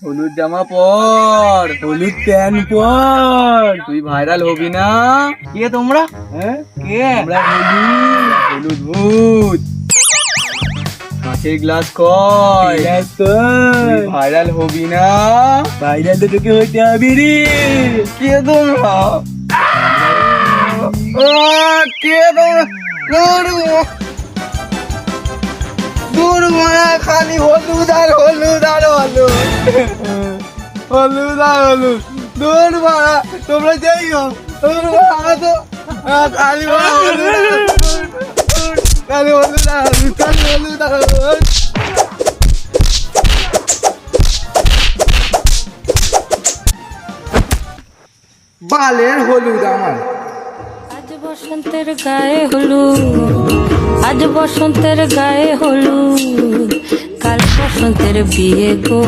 হলুদ জামা পর, হলুদ প্যান্ট পর, তুই ভাইরাল হবি না। কে তোমরা? হ্যাঁ কে? আমরা হলুদ ভূত। কাঁচের গ্লাস কয়, তুই ভাইরাল হবি না। ভাইরাল তো তোকে হইতে হবে রে। কে তোমরা? কে তোমরা? দূর মারা খালি হলুদ আর হলুদ আর হলুদ, হলুদ আর হলুদ। দূর মারা তোমরা যাই হোক, দূর মারা তো খালি হলুদ, খালি হলুদ আর হলুদ, খালি হলুদ আর হলুদ। বালের হলুদ আমার। আজ বসন্তের গায়ে হলুদ, আজ বসন্তের গায়ে হলুদ, কাল বসন্তের বিয়ে গো।